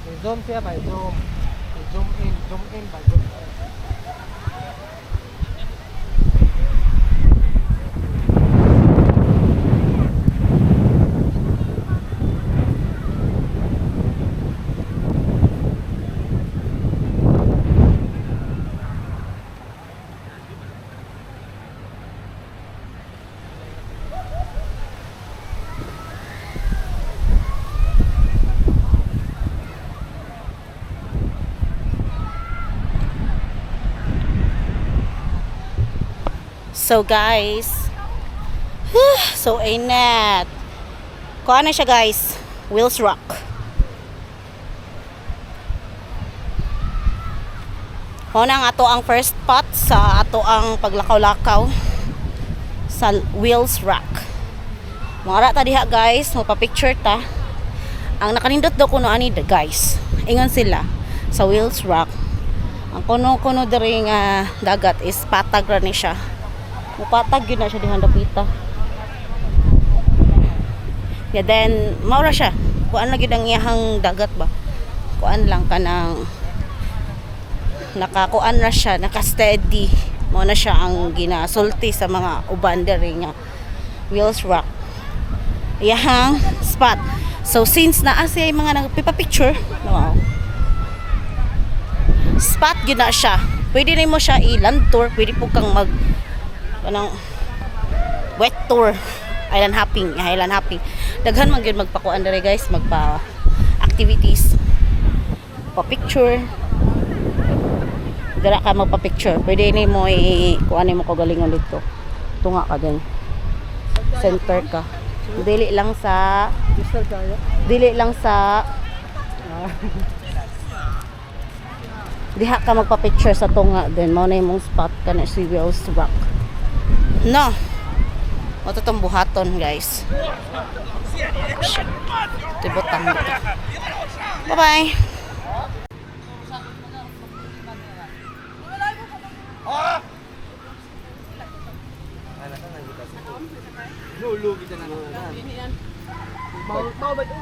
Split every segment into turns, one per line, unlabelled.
I-zoom siya ba? I-zoom. I-zoom in. Zoom in ba? Zoom in.
So guys, so inat. Kuha na siya guys, Wheels Rock. Una nga ato ang first spot sa ato ang paglakaw-lakaw sa Wheels Rock. Mara ta diha guys, magpa-picture ta. Ang nakanindot daw kuno ani guys, ingon sila sa Wheels Rock. Ang kuno-kuno diri nga dagat is patag ra ni siya. Mupatag yun na siya di handapita. Yeah, then maura siya. Kuan lagi ang iyahang dagat ba? Kuan lang kanang nakakuan na siya, naka-steady. Mao na siya ang ginasulti sa mga uban diri nga Wheels Rock. Iyahang spot. So since naa siya mga nagpipicture, wow. Spot gyud na siya. Pwede nimo siya i-land tour, pwede po kang mag anong wet tour, island hopping. Daghan man gyud magpakuan dere guys, magpa activities, pa picture. Dira ka magpa picture, pwede ni mo kuan mo ko galingon dito. Tunga ka din. Center ka. Dili lang sa diha ka magpa picture sa tunga din. Mao na imong spot kana si Wheels Rock. No. Ito itong buhaton, guys. Ito butang dito. Bye-bye.
Lulo kita na mau ba ito?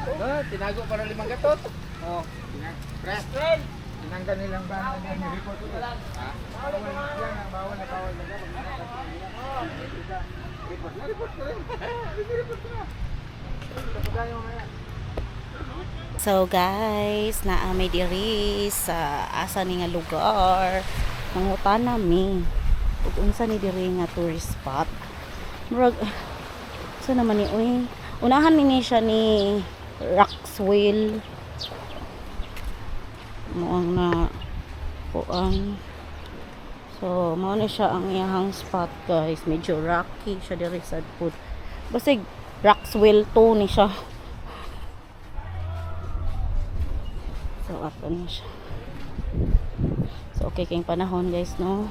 Tinago para 5 gatot. Oh, press. Tinanggal nilang bahan ng report ko. Bawal na bawal na. Report ko rin. Report ko na.
So guys, naamay diri sa asa ni nga lugar. Mangutan nami. Ug unsa ni diri nga tourist spot. Murag so naman ni uy. Unahan ni siya ni Rockswell. Moang na kuan. So mao na siya ang iyang spot guys. Medyo rocky siya diri sa food. Basig Rockswell to ni siya. So ato na siya. So okay kayong panahon guys no.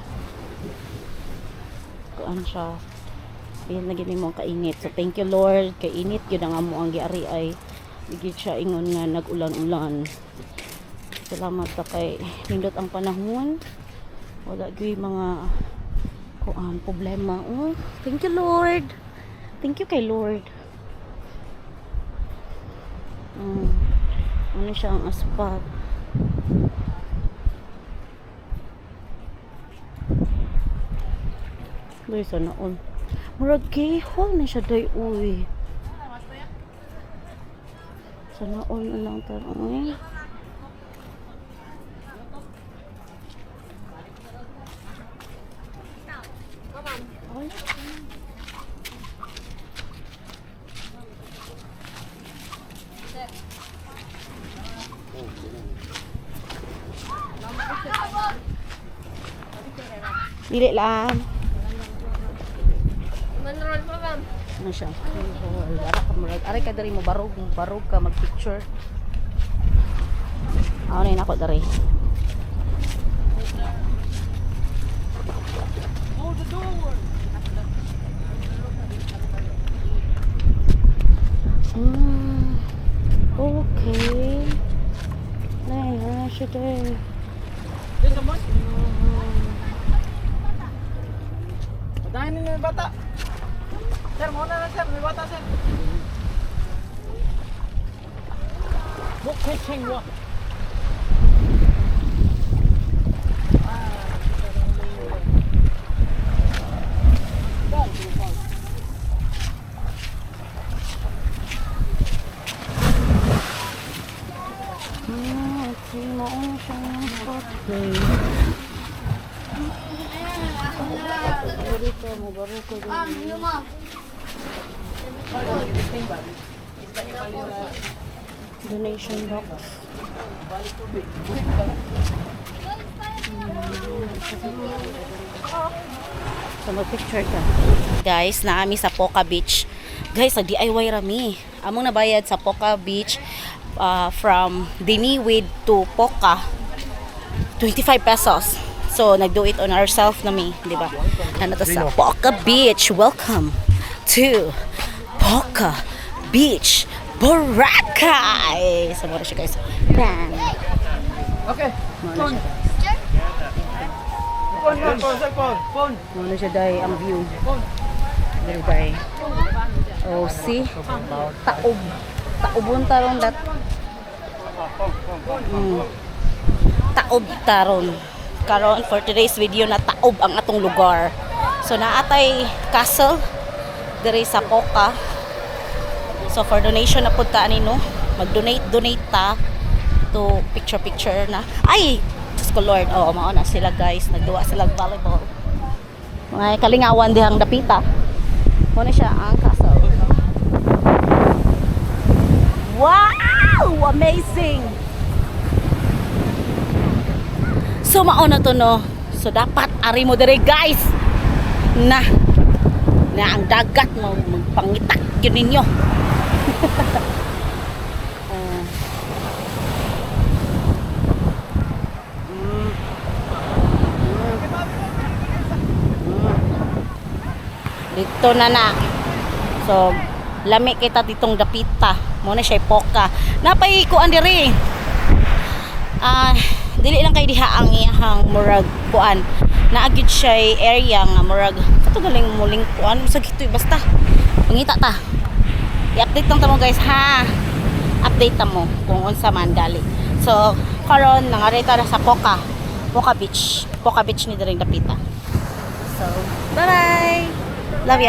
Kuan siya. Ayan lagi mo kainit. So thank you Lord. Kainit yun ang amo ang giari ay. Bigit siya ingon nga nag-ulan-ulan. Salamat ta kay nindot ang panahon. Wala gyud mga kuan problema. Oh, thank you Lord. Thank you kay Lord. Ano siya ang spot. Dahil sana all. Murag kihol na siya day uy. Sana all na lang tayo. Dili lang.
Manroll pa ba?
Ano siya? Aray ka dari mo barog ka mag-picture. Ako na yun ako dari. Okay. Nah, siya tayo.
Patayin ninyo yung bata. Sir, muna na sir. May bata sir. Book pitching mo.
Okay, mauna siyang spot. Dito, mabaru ko din. Donation box. So, mag-picture ka. Guys, naami sa Poca Beach. Guys, nag-DIY rami. Among nabayad sa Poca Beach from Diniwid to Poca, 25 pesos. So, nag-do it on ourselves na mi, di ba? Nandito sa Poca Beach. Welcome to Poca Beach, Boracay. So, muna siya guys. Yan.
Okay.
Muna siya.
Phone.
Muna siya dahil ang view. Dahil dahil. Oh, see? Taob. Taobon taron dat. Taob taron. Karon for today's video na taob ang atong lugar. So naatay castle diri sa Poca. So for donation na pud ta ani no. Mag-donate ta to picture na. Ay, Diyos ko Lord. Oh, mao na sila guys. Nagduwa sila volleyball. Mga kalingawan dihang dapita. Muna siya ang castle. Wow! Amazing! So, mauna to no. So, dapat ari mo dire guys. Na ang dagat mo magpangitak yun ninyo. Dito na. So, lami kita ditong dapita. Muna siya Poca. Napay kuan diri. Dili lang kay diha ang iyang murag kuan. Naagid siya area nga murag katugaling muling kuan sa gitoy basta. Mangita ta. I-update lang ta mo guys ha. Update ta mo kung unsa man gali. So, karon nangarita na sa Poca. Poca Beach. Poca Beach ni diring dapita. So, bye-bye. Love ya.